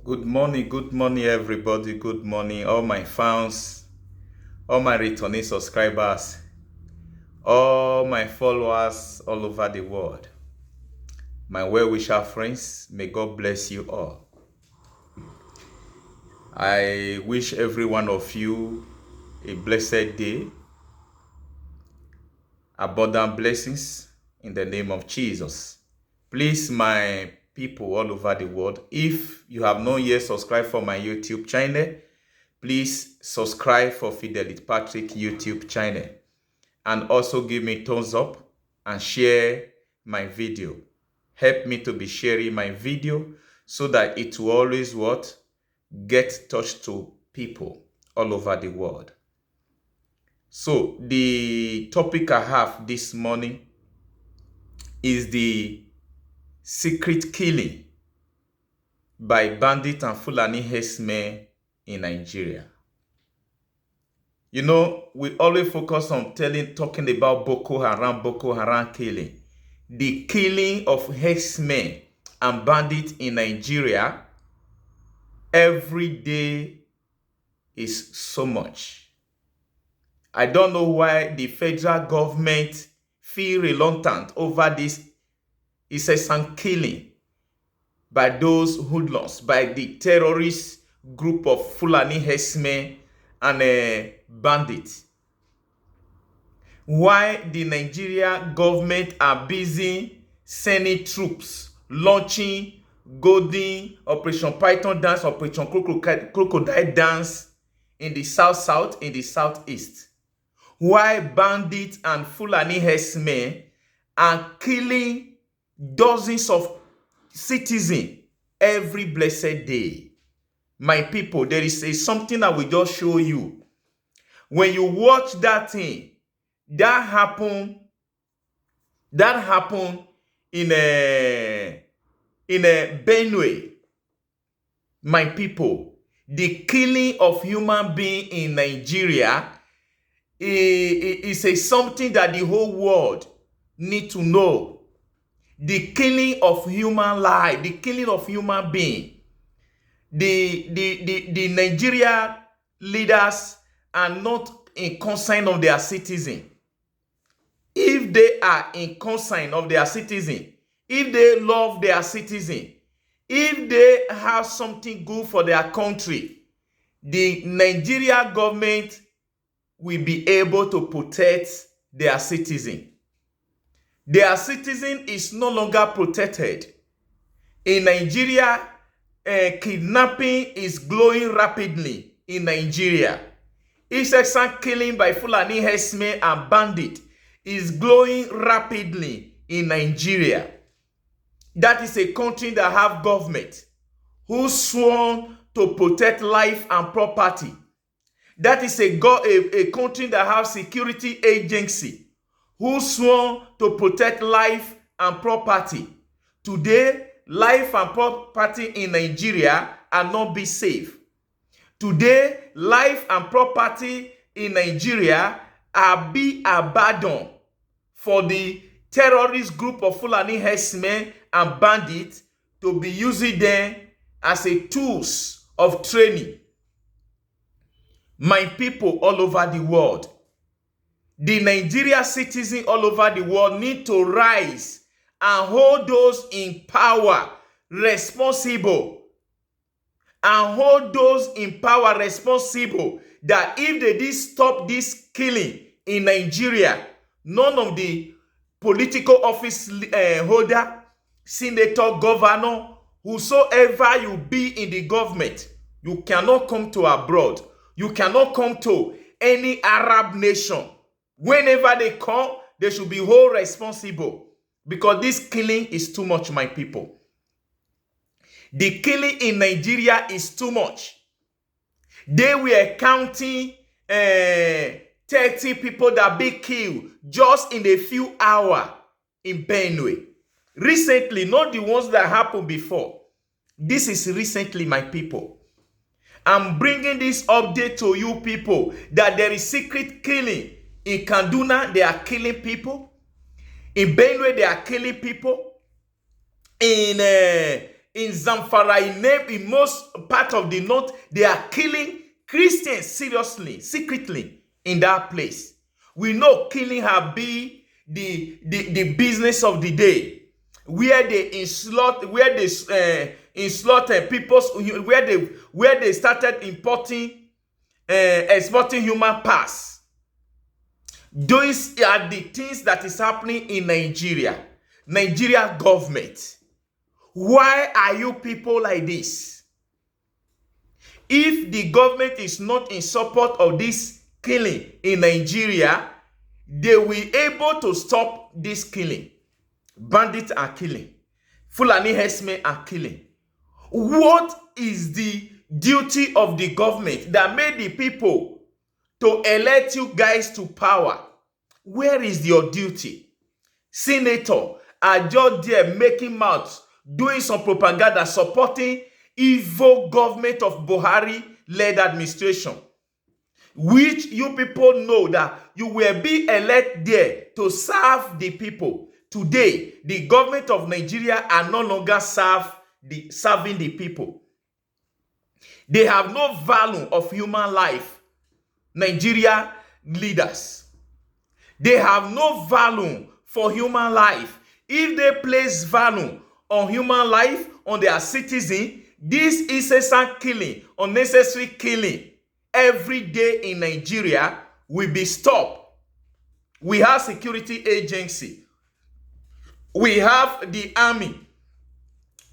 Good morning, everybody. Good morning, all my fans, all my returning subscribers, all my followers all over the world. My well-wisher friends, may God bless you all. I wish every one of you a blessed day, abundant blessings in the name of Jesus. Please, my people all over the world, if you have not yet subscribed for my YouTube channel, please subscribe for Fidelity Patrick YouTube channel and also give me thumbs up and share my video. Help me to be sharing my video so that it will always get touched to people all over the world. So the topic I have this morning is the secret killing by bandit and Fulani herdsmen in Nigeria. You know, we always focus on talking about Boko Haram killing. The killing of herdsmen and bandits in Nigeria every day is so much. I don't know why the federal government feel reluctant over this incessant killing by those hoodlums, by the terrorist group of Fulani herdsmen and bandits. Why the Nigeria government are busy sending troops, launching Golden, Operation Python dance, Operation Crocodile dance in the south, in the southeast. Why bandits and Fulani herdsmen are killing dozens of citizens every blessed day. My people, there is something I will just show you. When you watch that thing, that happened in a Benue. My people, the killing of human being in Nigeria is something that the whole world need to know. The killing of human life, the killing of human being. The Nigeria leaders are not in concern of their citizens. If they are in concern of their citizens, if they love their citizens, if they have something good for their country, the Nigeria government will be able to protect their citizen. Their citizen is no longer protected. In Nigeria, kidnapping is growing rapidly in Nigeria. Incessant killing by Fulani herdsmen and bandits is growing rapidly in Nigeria. That is a country that have government who sworn to protect life and property. That is a country that have security agency who sworn to protect life and property. Today, life and property in Nigeria are not be safe. Today, life and property in Nigeria are be abandoned for the terrorist group of Fulani herdsmen and bandits to be using them as a tools of training. My people all over the world, the Nigeria citizens all over the world need to rise and hold those in power responsible. And hold those in power responsible that if they did stop this killing in Nigeria, none of the political office holder, senator, governor, whosoever you be in the government, you cannot come to abroad. You cannot come to any Arab nation. Whenever they come, they should be held responsible because this killing is too much, my people. The killing in Nigeria is too much. They were counting 30 people that be killed just in a few hours in Benue. Recently, not the ones that happened before. This is recently, my people. I'm bringing this update to you people that there is secret killing. In Kaduna, they are killing people. In Benue, they are killing people. In in Zamfara, in most part of the north, they are killing Christians seriously, secretly in that place. We know killing have been the business of the day, where they slaughter people's, where they started exporting human parts. Those are the things that is happening in Nigeria. Nigeria government. Why are you people like this? If the government is not in support of this killing in Nigeria, they will be able to stop this killing. Bandits are killing. Fulani herdsmen are killing. What is the duty of the government that made the people to elect you guys to power? Where is your duty? Senator are just there making mouths, doing some propaganda, supporting evil government of Buhari-led administration, which you people know that you will be elected there to serve the people. Today, the government of Nigeria are no longer serving the people. They have no value of human life. Nigeria leaders, they have no value for human life. If they place value on human life, on their citizen, this incessant killing, unnecessary killing every day in Nigeria will be stopped. We have security agency. We have the army.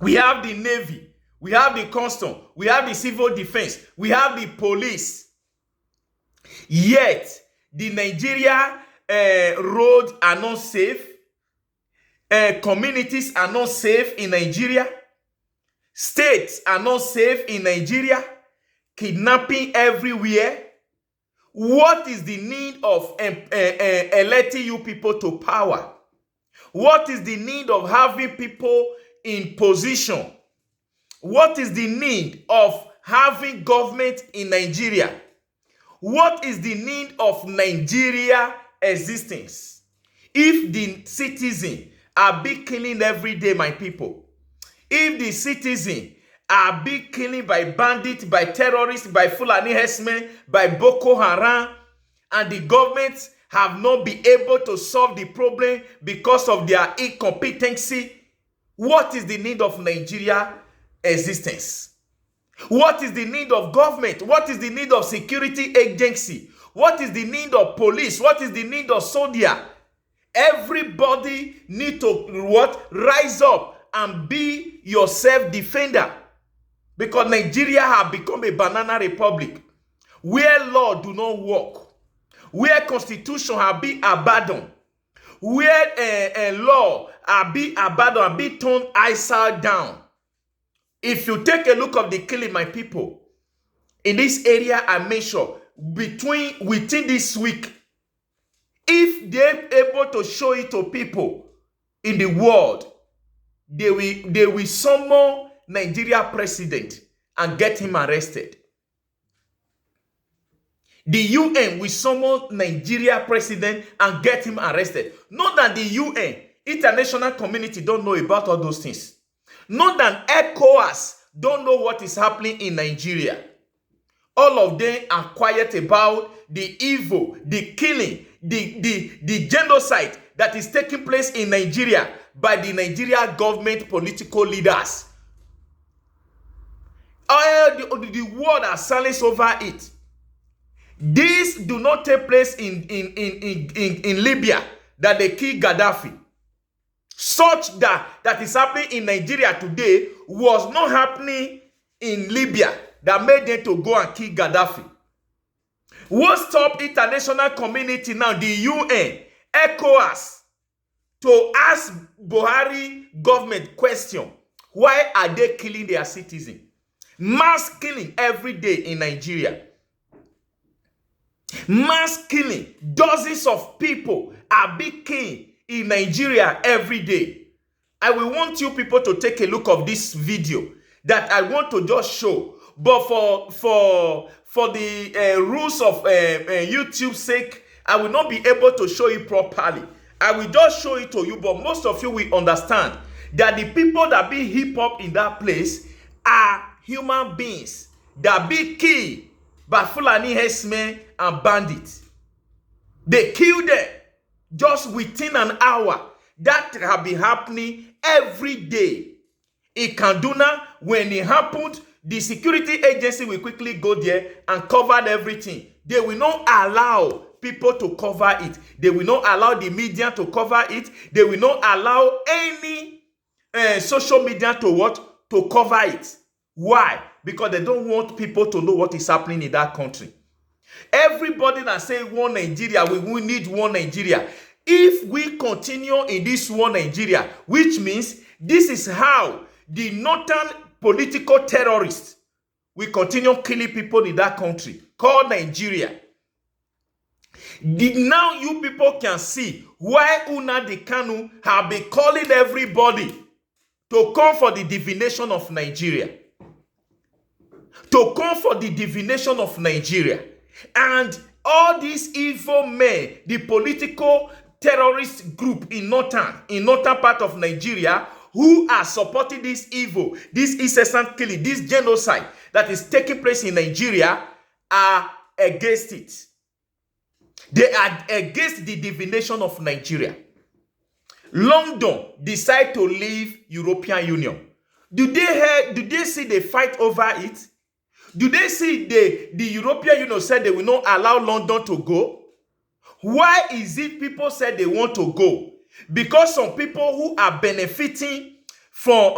We have the navy. We have the custom. We have the civil defense. We have the police. Yet, the Nigeria roads are not safe. Communities are not safe in Nigeria. States are not safe in Nigeria. Kidnapping everywhere. What is the need of electing you people to power? What is the need of having people in position? What is the need of having government in Nigeria? What is the need of Nigeria existence? If the citizen are being killing every day, my people, if the citizen are being killing by bandits, by terrorists, by Fulani herdsmen, by Boko Haram, and the government have not been able to solve the problem because of their incompetency, what is the need of Nigeria existence? What is the need of government? What is the need of security agency? What is the need of police? What is the need of soldier? Everybody need to what? Rise up and be your self-defender. Because Nigeria have become a banana republic where law do not work, where constitution have been abandoned, where law have been abandoned and be turned upside down. If you take a look of the killing, my people, in this area, I make sure within this week, if they're able to show it to people in the world, they will summon Nigeria president and get him arrested. The UN will summon Nigeria president and get him arrested. Not that the UN, international community, don't know about all those things. Not that ECOWAS don't know what is happening in Nigeria. All of them are quiet about the evil, the killing, the genocide that is taking place in Nigeria by the Nigeria government political leaders. The world are silent over it. This do not take place in Libya, that they kill Gaddafi. Such that is happening in Nigeria today was not happening in Libya, that made them to go and kill Gaddafi. What stopped international community now, the UN, ECOWAS, to ask Buhari government question, why are they killing their citizens? Mass killing every day in Nigeria. Mass killing. Dozens of people are being killed in Nigeria every day. I will want you people to take a look of this video that I want to just show. But for the rules of YouTube's sake, I will not be able to show you properly. I will just show it to you, but most of you will understand that the people that be hip hop in that place are human beings that be killed by Fulani herdsmen and bandits. They kill them just within an hour. That have been happening every day. In Kaduna, when it happened, the security agency will quickly go there and cover everything. They will not allow people to cover it. They will not allow the media to cover it. They will not allow any social media to cover it. Why? Because they don't want people to know what is happening in that country. Everybody that say one Nigeria, we need one Nigeria. If we continue in this one Nigeria, which means this is how the northern political terrorists will continue killing people in that country called Nigeria. Now you people can see why Nnamdi Kanu have been calling everybody to come for the divination of Nigeria. To come for the divination of Nigeria. And all these evil men, the political terrorist group in northern part of Nigeria, who are supporting this evil, this incessant killing, this genocide that is taking place in Nigeria, are against it. They are against the divination of Nigeria. London decide to leave European Union. Do they see the fight over it? Do they see the European Union said they will not allow London to go? Why is it people said they want to go? Because some people who are benefiting from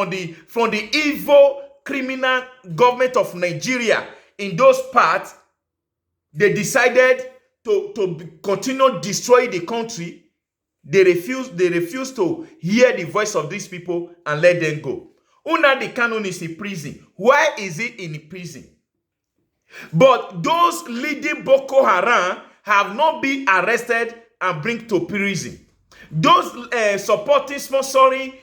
the evil criminal government of Nigeria in those parts, they decided to continue destroying the country. They refuse to hear the voice of these people and let them go. Nnamdi Kanu is in prison. Why is he in prison? But those leading Boko Haram have not been arrested and bring to prison. Those supporting, sponsoring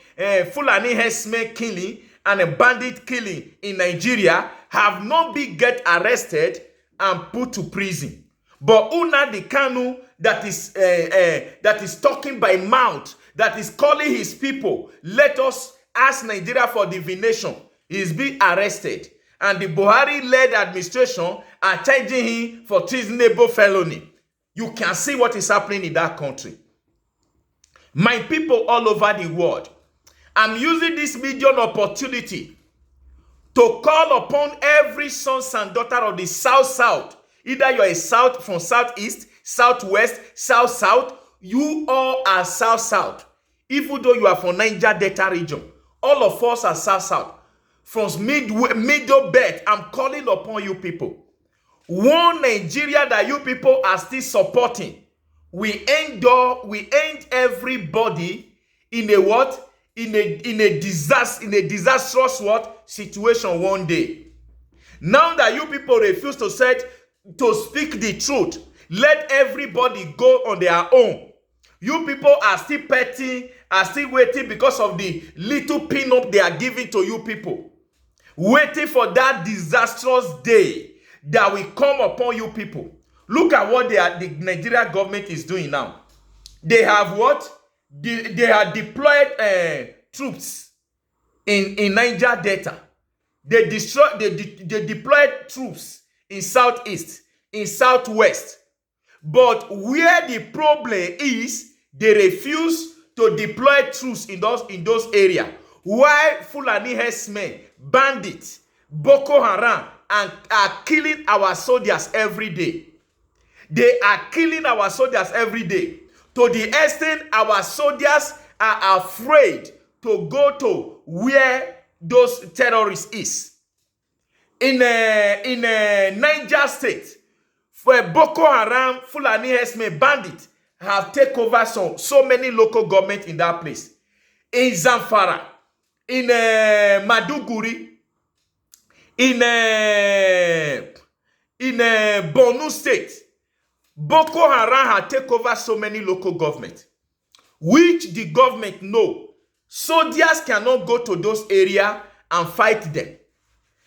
Fulani herdsmen killing and bandit killing in Nigeria have not been get arrested and put to prison. But Nnamdi Kanu that is talking by mouth, that is calling his people, let us ask Nigeria for divination, he is being arrested. And the Buhari-led administration are charging him for treasonable felony. You can see what is happening in that country. My people all over the world, I'm using this medium opportunity to call upon every sons and daughter of the South. Either you're a South from Southeast, Southwest, South, you all are South. Even though you are from Niger Delta region, all of us are South. From middle belt, I'm calling upon you people. One Nigeria that you people are still supporting. We end everybody in a what? In a disastrous what? Situation one day. Now that you people refuse to speak the truth, let everybody go on their own. You people are still petty, are still waiting because of the little pin-up they are giving to you people. Waiting for that disastrous day that will come upon you people. Look at what the Nigeria government is doing now. They have what? They have deployed troops in Niger Delta. They deployed troops in Southeast, in Southwest. But where the problem is, they refuse to deploy troops in those areas. Why Fulani herdsmen, bandits, Boko Haram, and are killing our soldiers every day? They are killing our soldiers every day. To the extent our soldiers are afraid to go to where those terrorists is. In Niger State, where Boko Haram, Fulani herdsmen, bandits have taken over so many local governments in that place. In Zamfara, in Maduguri, in Borno State, Boko Haram had taken over so many local governments, which the government know soldiers cannot go to those areas and fight them.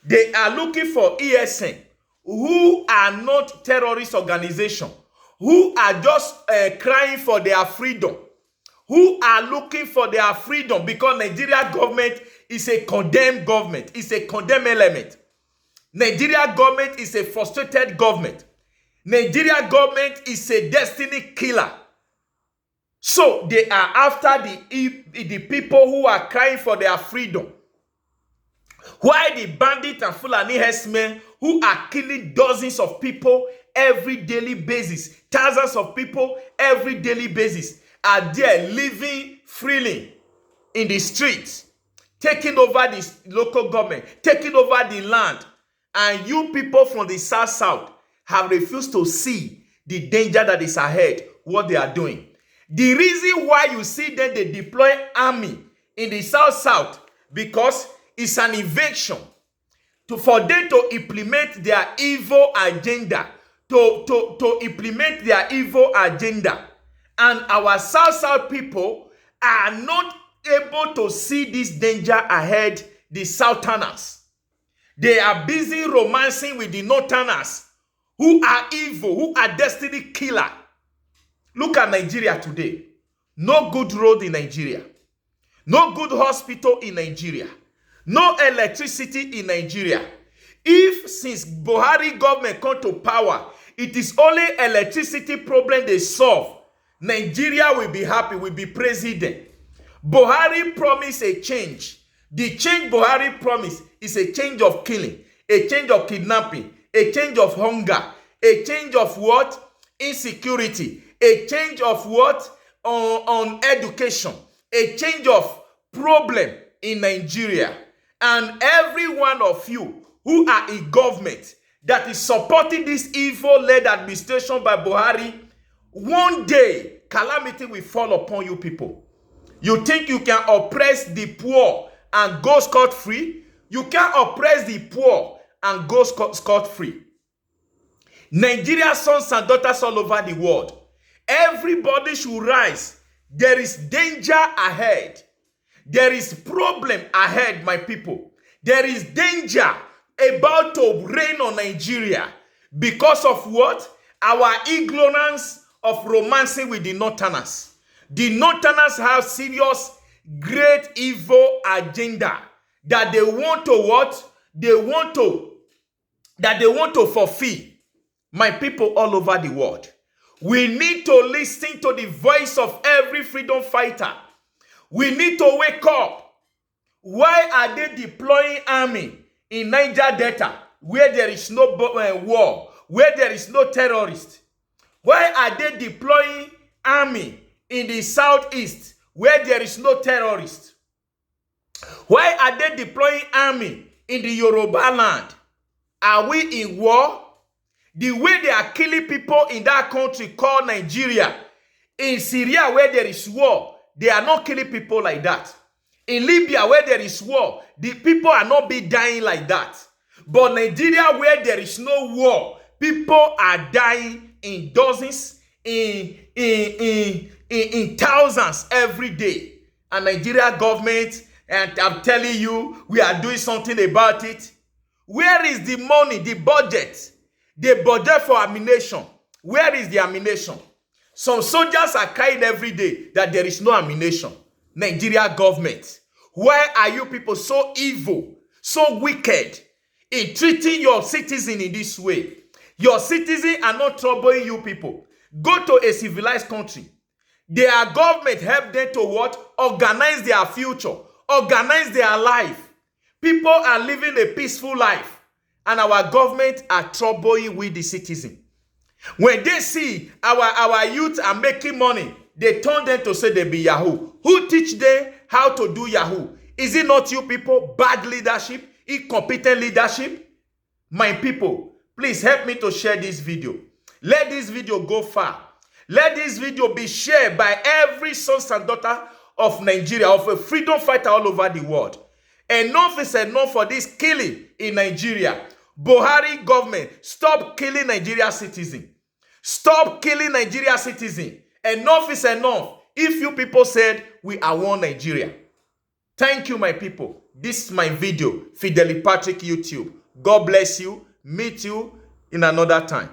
They are looking for ESN, who are not terrorist organizations, who are just crying for their freedom, who are looking for their freedom, because Nigeria government is a condemned government. It's a condemned element. Nigeria government is a frustrated government. Nigeria government is a destiny killer. So they are after the people who are crying for their freedom. Why the bandits and Fulani herdsmen who are killing dozens of people every daily basis, thousands of people every daily basis, are there living freely in the streets, taking over the local government, taking over the land, and you people from the south have refused to see the danger that is ahead, what they are doing. The reason why you see them, they deploy army in the south, because it's an invasion for them to implement their evil agenda, to implement their evil agenda. And our south people are not able to see this danger ahead, the southerners. They are busy romancing with the northerners, who are evil, who are destiny killer. Look at Nigeria today. No good road in Nigeria. No good hospital in Nigeria. No electricity in Nigeria. If since Buhari government come to power, it is only electricity problem they solve, Nigeria will be happy, will be president. Buhari promised a change. The change Buhari promised is a change of killing, a change of kidnapping, a change of hunger, a change of what? Insecurity, a change of what? On education, a change of problem in Nigeria. And every one of you who are in government that is supporting this evil-led administration by Buhari, one day calamity will fall upon you people. You think you can oppress the poor and go scot-free? You can't oppress the poor and go scot-free. Nigeria's sons and daughters all over the world, everybody should rise. There is danger ahead. There is problem ahead, my people. There is danger about to reign on Nigeria because of what? Our ignorance of romancing with the northerners. The northerners have serious, great evil agenda that they want to what? They want to fulfill. My people all over the world, we need to listen to the voice of every freedom fighter. We need to wake up. Why are they deploying army in Niger Delta where there is no war, where there is no terrorist? Why are they deploying army in the southeast where there is no terrorist? Why are they deploying army in the Yoruba land? Are we in war? The way they are killing people in that country called Nigeria, in Syria where there is war, they are not killing people like that. In Libya where there is war, the people are not be dying like that. But Nigeria where there is no war, people are dying in dozens, in thousands every day. And Nigeria government, and I'm telling you, we are doing something about it. Where is the money, the budget? The budget for ammunition. Where is the ammunition? Some soldiers are crying every day that there is no ammunition. Nigeria government, why are you people so evil, so wicked in treating your citizens in this way? Your citizens are not troubling you people. Go to a civilized country. Their government help them to what? Organize their future, organize their life. People are living a peaceful life. And our government are troubling with the citizen. When they see our youth are making money, they turn them to say they be Yahoo. Who teach them how to do Yahoo? Is it not you people? Bad leadership? Incompetent leadership? My people, please help me to share this video. Let this video go far. Let this video be shared by every son and daughter of Nigeria, of a freedom fighter all over the world. Enough is enough for this killing in Nigeria. Buhari government, stop killing Nigeria citizens. Stop killing Nigeria citizens. Enough is enough. If you people said we are one Nigeria. Thank you, my people. This is my video, Fidelity Patrick YouTube. God bless you. Meet you in another time.